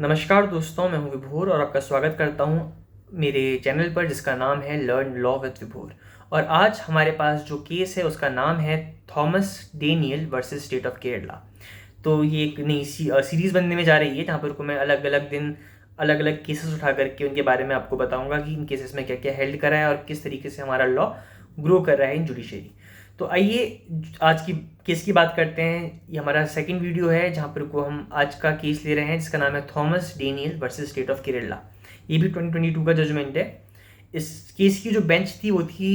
नमस्कार दोस्तों, मैं हूं विभोर और आपका स्वागत करता हूं मेरे चैनल पर जिसका नाम है लर्न लॉ विद विभोर। और आज हमारे पास जो केस है उसका नाम है Thomas Daniel versus state of Kerala. तो ये एक नई सीरीज़ बनने में जा रही है जहाँ पर को मैं अलग अलग दिन अलग अलग केसेस उठा करके उनके बारे में आपको बताऊंगा कि इन केसेस में क्या क्या हेल्ड करा है और किस तरीके से हमारा लॉ ग्रो कर रहा है इन जुडिशरी। तो आइए आज की केस की बात करते हैं। ये हमारा सेकंड वीडियो है जहाँ पर को हम आज का केस ले रहे हैं जिसका नाम है Thomas Daniel versus state of Kerala. ये भी 2022 का जजमेंट है। इस केस की जो बेंच थी वो थी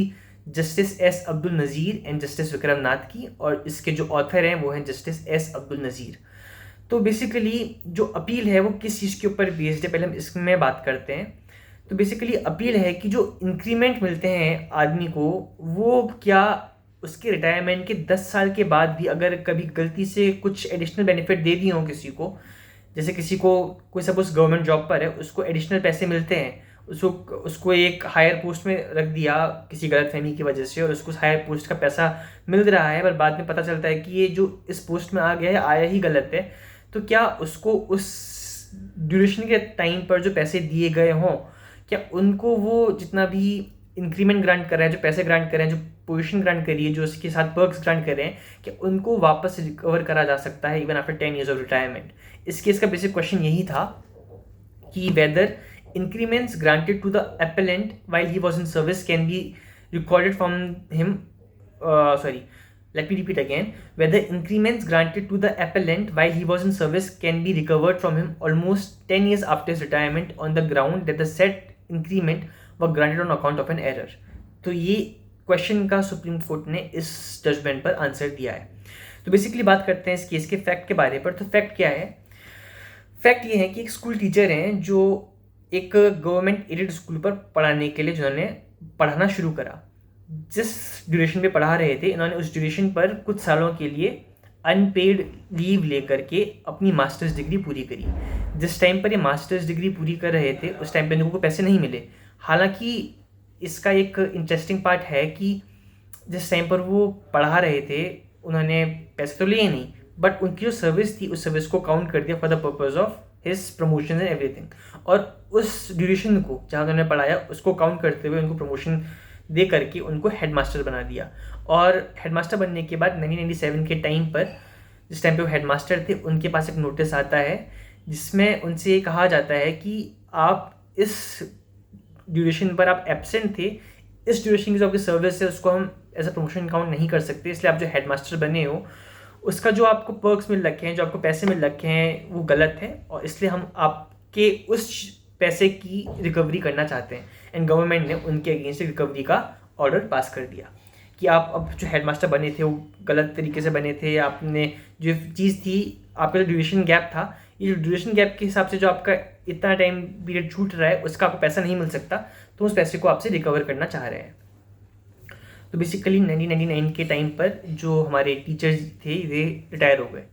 justice S Abdul Nazeer and justice Vikram Nath की, और इसके जो ऑथर हैं वो हैं जस्टिस एस अब्दुल नज़ीर। तो बेसिकली जो अपील है वो किस चीज़ के ऊपर बेस्ड है, पहले हम इसमें बात करते हैं। तो बेसिकली अपील है कि जो इंक्रीमेंट मिलते हैं आदमी को, वो क्या उसके रिटायरमेंट के 10 साल के बाद भी अगर कभी गलती से कुछ एडिशनल बेनिफिट दे दिए हों किसी को, जैसे किसी को कोई सपोज गवर्नमेंट जॉब पर है, उसको एडिशनल पैसे मिलते हैं, उसको उसको एक हायर पोस्ट में रख दिया किसी गलतफहमी की वजह से और उसको हायर पोस्ट का पैसा मिल रहा है, पर बाद में पता चलता है कि ये जो इस पोस्ट में आ गया है आया ही गलत है, तो क्या उसको उस ड्यूरेशन के टाइम पर जो पैसे दिए गए हों, क्या उनको वो जितना भी इंक्रीमेंट ग्रांट कर रहे हैं, जो पैसे ग्रांट कर रहे हैं, जो पोजीशन ग्रांट करी है, जो उसके साथ पर्क्स ग्रांट कर रहे हैं, क्या उनको वापस रिकवर करा जा सकता है even after 10 years of retirement. इस केस का बेसिक क्वेश्चन यही था कि weather increments granted to the appellant while he was in service can be recorded from him let me repeat again, whether increments granted to the appellant while he was in service can be recovered from him almost 10 years after his retirement on the ground that the said increment were granted on account of an error। तो ये question का supreme court ने इस judgement पर answer दिया है। तो basically बात करते हैं इस केस के फैक्ट के बारे पर। तो फैक्ट क्या है? फैक्ट ये है कि एक स्कूल टीचर हैं जो एक गवर्नमेंट एडेड स्कूल पर पढ़ाने के लिए जिन्होंने पढ़ाना शुरू करा। जिस ड्यूरेशन पे पढ़ा रहे थे, इन्होंने उस ड्यूरेशन पर कुछ सालों के लिए अनपेड लीव लेकर के अपनी मास्टर्स डिग्री पूरी करी। जिस टाइम पर ये मास्टर्स डिग्री पूरी कर रहे थे उस टाइम पर इनको पैसे नहीं मिले। हालांकि इसका एक इंटरेस्टिंग पार्ट है कि जिस टाइम पर वो पढ़ा रहे थे उन्होंने पैसे तो लिए नहीं, बट उनकी जो सर्विस थी उस सर्विस को काउंट कर दिया for the purpose of his promotion and everything. और उस ड्यूरेशन को जहाँ उन्होंने पढ़ाया उसको काउंट करते हुए उनको प्रमोशन दे करके उनको हेडमास्टर बना दिया। और हेडमास्टर बनने के बाद 1997 के टाइम पर, जिस टाइम पे वो हेडमास्टर थे, उनके पास एक नोटिस आता है जिसमें उनसे कहा जाता है कि आप इस ड्यूरेशन पर आप एब्सेंट थे, इस ड्यूरेशन की जो आपकी सर्विस है उसको हम एज अ प्रमोशन काउंट नहीं कर सकते, इसलिए आप जो हेडमास्टर बने हो उसका जो आपको पर्क्स मिल रखे हैं, जो आपको पैसे मिल रखे हैं, वो गलत है और इसलिए हम आपके उस पैसे की रिकवरी करना चाहते हैं। एंड गवर्नमेंट ने उनके अगेंस्ट रिकवरी का ऑर्डर पास कर दिया कि आप अब जो हेडमास्टर बने थे वो गलत तरीके से बने थे, आपने जो चीज़ थी, आपका जो ड्यूरेशन गैप था, ये जो ड्यूरेशन गैप के हिसाब से जो आपका इतना टाइम पीरियड छूट रहा है उसका आपको पैसा नहीं मिल सकता, तो उस पैसे को आपसे रिकवर करना चाह रहे हैं। तो बेसिकली 1999 के टाइम पर जो हमारे टीचर्स थे वे रिटायर हो गए।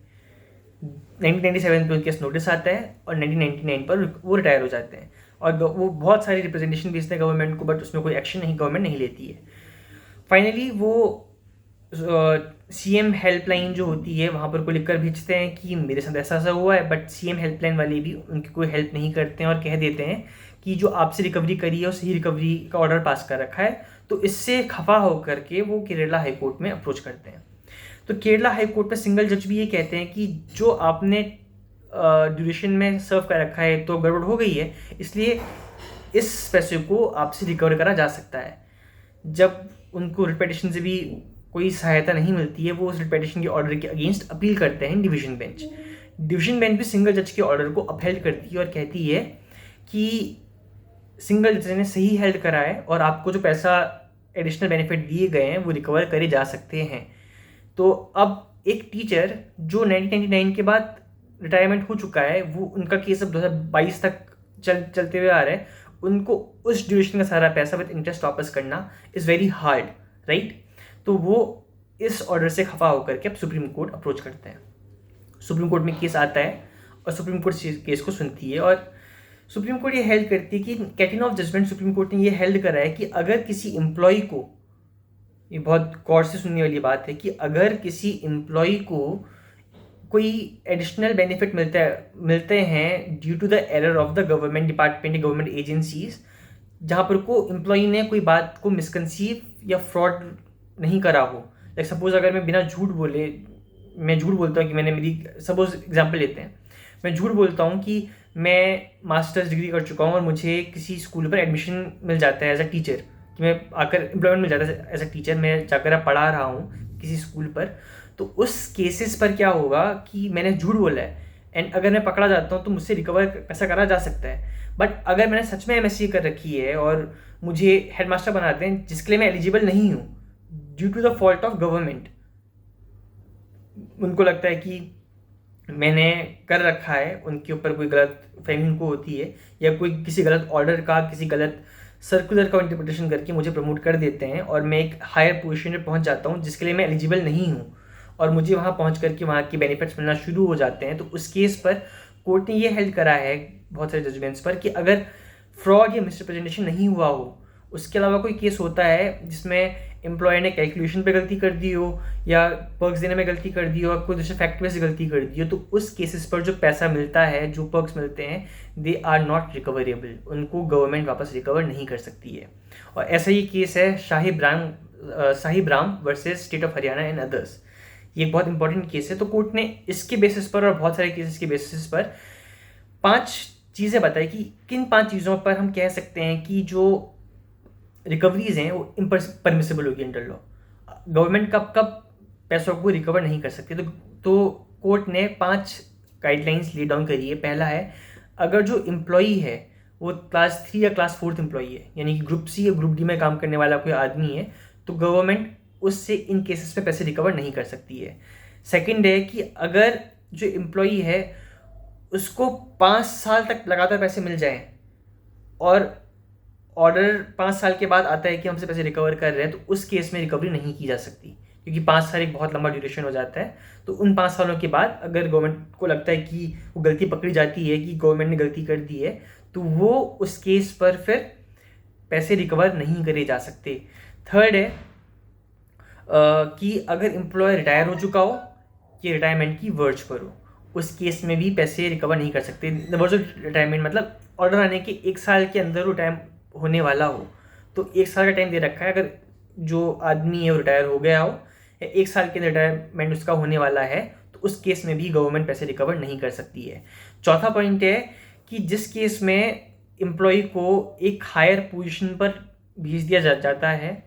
1997 पे उनके पास नोटिस आता है और 1999 पर वो रिटायर हो जाते हैं और वो बहुत सारी रिप्रेजेंटेशन भेजते हैं गवर्नमेंट को, बट उसमें कोई एक्शन नहीं, गवर्नमेंट नहीं लेती है। फाइनली वो सीएम हेल्पलाइन जो होती है वहाँ पर को लिखकर भेजते हैं कि मेरे साथ ऐसा ऐसा हुआ है, बट सीएम हेल्पलाइन वाले भी उनकी कोई हेल्प नहीं करते हैं और कह देते हैं कि जो आपसे रिकवरी करी है उस ही रिकवरी का ऑर्डर पास कर रखा है। तो इससे खफा होकर के वो केरला हाई कोर्ट में अप्रोच करते हैं। तो केरला हाई कोर्ट में सिंगल जज भी ये कहते हैं कि जो आपने ड्यूरेशन में सर्व कर रखा है तो गड़बड़ हो गई है, इसलिए इस पैसे को आपसे रिकवर करा जा सकता है। जब उनको रिट पिटीशन से भी कोई सहायता नहीं मिलती है, वो उस रिट पिटीशन के ऑर्डर के अगेंस्ट अपील करते हैं डिवीजन बेंच। डिवीजन बेंच भी सिंगल जज के ऑर्डर को अपहेल्ड करती है और कहती है कि सिंगल जज ने सही हेल्ड करा है और आपको जो पैसा एडिशनल बेनिफिट दिए गए हैं वो रिकवर करे जा सकते हैं। तो अब एक टीचर जो 1999 के बाद रिटायरमेंट हो चुका है, वो उनका केस अब 2022 तक चलते हुए आ रहा है, उनको उस ड्यूरेशन का सारा पैसा विद इंटरेस्ट वापस करना इज़ वेरी हार्ड, राइट। तो वो इस ऑर्डर से खफा होकर के अब सुप्रीम कोर्ट अप्रोच करते हैं। सुप्रीम कोर्ट में केस आता है और सुप्रीम कोर्ट केस को सुनती है और सुप्रीम कोर्ट ये हेल्ड करती है कि कैटिन ऑफ जजमेंट सुप्रीम कोर्ट ने ये हेल्ड करा है कि अगर किसी एम्प्लॉय को, ये बहुत गौर से सुनने वाली बात है, कि अगर किसी एम्प्लॉय को कोई एडिशनल बेनिफिट मिलते हैं due to the error of the government department, government agencies, जहाँ पर को एम्प्लॉई ने कोई बात को मिसकंसीव या फ्रॉड नहीं करा हो। लाइक सपोज अगर मैं बिना झूठ बोले, मैं झूठ बोलता हूँ कि मैंने मेरी, सपोज एग्जांपल लेते हैं, मैं झूठ बोलता हूँ कि मैं मास्टर्स डिग्री कर चुका हूँ और मुझे किसी स्कूल पर एडमिशन मिल जाता है एज अ टीचर, कि मैं आकर एम्प्लॉयमेंट मिल जाता है एज अ टीचर, मैं जाकर पढ़ा रहा हूँ किसी स्कूल पर। तो उस केसेस पर क्या होगा कि मैंने झूठ बोला है, एंड अगर मैं पकड़ा जाता हूँ तो मुझसे रिकवर पैसा करा जा सकता है। बट अगर मैंने सच में एमएससी कर रखी है और मुझे हेडमास्टर बनाते हैं जिसके लिए मैं एलिजिबल नहीं हूँ due to the fault of government, उनको लगता है कि मैंने कर रखा है, उनके ऊपर कोई गलत फहमी उनको होती है, या कोई किसी गलत ऑर्डर का, किसी गलत सर्कुलर का इंटरप्रिटेशन करके मुझे प्रमोट कर देते हैं और मैं एक हायर पोजीशन पर पहुंच जाता हूं जिसके लिए मैं एलिजिबल नहीं हूं, और मुझे वहां पहुंच करके वहां के बेनिफिट्स मिलना शुरू हो जाते हैं। तो उस केस पर कोर्ट ने ये हेल्ड करा है बहुत सारे जजमेंट्स पर कि अगर फ्रॉड या मिसरिप्रेजेंटेशन नहीं हुआ हो, उसके अलावा कोई केस होता है जिसमें एम्प्लॉयर ने कैलकुलेशन पे गलती कर दी हो या पर्क्स देने में गलती कर दी हो, कोई दूसरे फैक्टर से गलती कर दी हो, तो उस केसेस पर जो पैसा मिलता है, जो पर्क्स मिलते हैं, दे आर नॉट रिकवरेबल, उनको गवर्नमेंट वापस रिकवर नहीं कर सकती है। और ऐसा ही केस है Sahib Ram versus state of Haryana and others. ये एक बहुत इंपॉर्टेंट केस है। तो कोर्ट ने इसके बेसिस पर और बहुत सारे केसेस के बेसिस पर 5 चीज़ें बताई कि किन 5 चीज़ों पर हम कह सकते हैं कि जो रिकवरीज हैं वो इम्परमिसिबल होगी अंडर लॉ। गवर्नमेंट कब पैसों को रिकवर नहीं कर सकती। तो कोर्ट ने 5 गाइडलाइंस ले डाउन करी है। पहला है, अगर जो एम्प्लॉई है वो क्लास 3 या क्लास 4 एम्प्लॉई है, यानी कि ग्रुप सी या ग्रुप डी में काम करने वाला कोई आदमी है, तो गवर्नमेंट उससे इन केसेस पे पैसे रिकवर नहीं कर सकती है। सेकंड है कि अगर जो एम्प्लॉई है उसको 5 साल तक लगातार पैसे मिल जाएं और ऑर्डर 5 साल के बाद आता है कि हमसे पैसे रिकवर कर रहे हैं, तो उस केस में रिकवरी नहीं की जा सकती, क्योंकि 5 साल एक बहुत लंबा ड्यूरेशन हो जाता है। तो उन 5 सालों के बाद अगर गवर्नमेंट को लगता है कि वो गलती पकड़ी जाती है कि गवर्नमेंट ने गलती कर दी है, तो वो उस केस पर फिर पैसे रिकवर नहीं करे जा सकते। थर्ड है कि अगर एम्प्लॉय रिटायर हो चुका हो कि रिटायरमेंट की वर्ज पर हो, उस केस में भी पैसे रिकवर नहीं कर सकते। वर्ज ऑफ रिटायरमेंट मतलब ऑर्डर आने के 1 साल के अंदर वो टाइम होने वाला हो, तो 1 साल का टाइम दे रखा है। अगर जो आदमी है वो रिटायर हो गया हो या 1 साल के रिटायरमेंट उसका होने वाला है, तो उस केस में भी गवर्नमेंट पैसे रिकवर नहीं कर सकती है। चौथा पॉइंट है कि जिस केस में एम्प्लॉय को एक हायर पोजीशन पर भेज दिया जाता है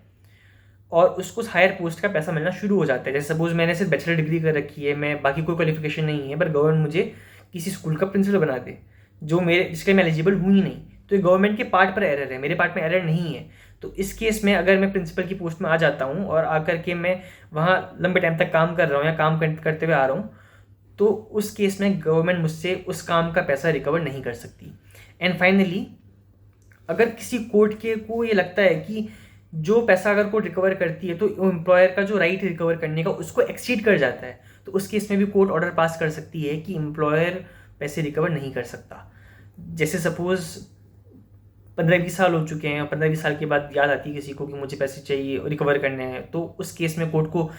और उसको हायर पोस्ट का पैसा मिलना शुरू हो जाता है। जैसे सपोज मैंने सिर्फ बैचलर डिग्री कर रखी है, मैं बाकी कोई क्वालिफिकेशन नहीं है, पर गवर्नमेंट मुझे किसी स्कूल का प्रिंसिपल बना दे जो जिसके मैं एलिजिबल हूँ ही नहीं, तो ये गवर्नमेंट के पार्ट पर एरर है, मेरे पार्ट में एरर नहीं है। तो इस केस में अगर मैं प्रिंसिपल की पोस्ट में आ जाता हूँ और आकर के मैं वहाँ लंबे टाइम तक काम कर रहा हूँ या काम करते हुए आ रहा हूँ, तो उस केस में गवर्नमेंट मुझसे उस काम का पैसा रिकवर नहीं कर सकती। एंड फाइनली, अगर किसी कोर्ट के को ये लगता है कि जो पैसा अगर कोर्ट रिकवर करती है तो एम्प्लॉयर का जो राइट रिकवर करने का उसको एक्सीड कर जाता है, तो उस केस में भी कोर्ट ऑर्डर पास कर सकती है कि एम्प्लॉयर पैसे रिकवर नहीं कर सकता। जैसे सपोज 15-20 साल हो चुके हैं और 15-20 साल के बाद याद आती है किसी को कि मुझे पैसे चाहिए रिकवर करने हैं, तो उस केस में कोर्ट को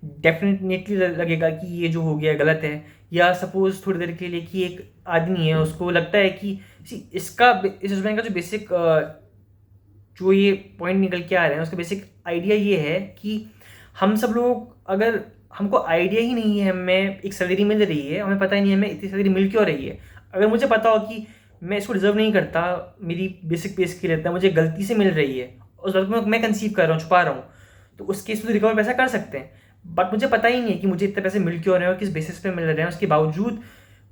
डेफिनेटली लगेगा कि ये जो हो गया गलत है। या सपोज थोड़ी देर के लिए कि एक आदमी है, उसको लगता है कि इस जजमेंट का जो बेसिक जो ये पॉइंट निकल के आ रहे हैं उसका बेसिक आइडिया ये है कि हम सब लोग, अगर हमको आइडिया ही नहीं है हमें एक सैलरी मिल रही है, हमें पता ही नहीं है हमें इतनी सैलरी मिल क्यों रही है, अगर मुझे पता हो कि मैं इसको डिजर्व नहीं करता, मेरी बेसिक पे स्किल रहता है, मुझे गलती से मिल रही है, उस वक्त में मैं कंसीव कर रहा हूँ, छुपा रहा हूँ, तो उस केस में रिकवर पैसा कर सकते हैं। बट मुझे पता ही नहीं है कि मुझे इतने पैसे मिल क्यों रहे हैं और किस बेसिस पे मिल रहे हैं, उसके बावजूद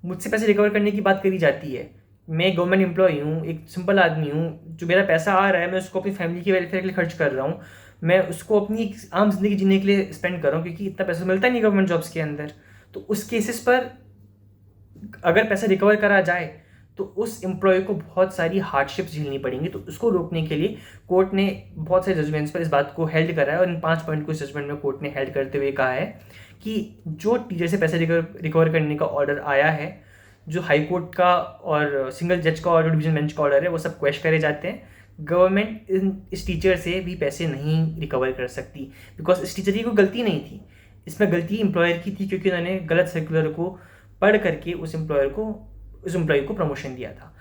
मुझसे पैसे रिकवर करने की बात करी जाती है। मैं गवर्नमेंट एम्प्लॉई हूँ, एक सिंपल आदमी हूँ, जो मेरा पैसा आ रहा है मैं उसको अपनी फैमिली के वेलफेयर के लिए खर्च कर रहा हूँ, मैं उसको अपनी आम जिंदगी जीने के लिए स्पेंड कर रहा हूँ, क्योंकि इतना पैसा मिलता नहीं गवर्नमेंट जॉब्स के अंदर। तो उस केसेस पर अगर पैसा रिकवर करा जाए तो उस एम्प्लॉय को बहुत सारी हार्डशिप्स झेलनी पड़ेंगी। तो उसको रोकने के लिए कोर्ट ने बहुत सारे जजमेंट्स पर इस बात को हेल्ड करा है, और इन 5 पॉइंट को इस जजमेंट में कोर्ट ने हेल्ड करते हुए कहा है कि जो टीचर से पैसे रिकवर करने का ऑर्डर आया है, जो हाई कोर्ट का और सिंगल जज का और डिवीजन बेंच का ऑर्डर है, वो सब क्वेश्चन करे जाते हैं। गवर्नमेंट इस टीचर से भी पैसे नहीं रिकवर कर सकती, बिकॉज इस टीचर की कोई गलती नहीं थी। इसमें गलती एम्प्लॉयर की थी क्योंकि उन्होंने गलत सर्कुलर को पढ़ करके उस एम्प्लॉय को प्रमोशन दिया था।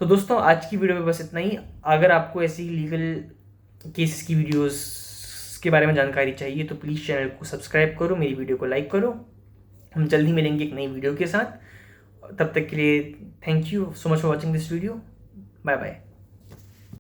तो दोस्तों आज की वीडियो में बस इतना ही। अगर आपको ऐसी लीगल केसेस की वीडियोस के बारे में जानकारी चाहिए तो प्लीज़ चैनल को सब्सक्राइब करो, मेरी वीडियो को लाइक करो। हम जल्दी मिलेंगे एक नई वीडियो के साथ। तब तक के लिए thank you so much for watching this video. Bye bye.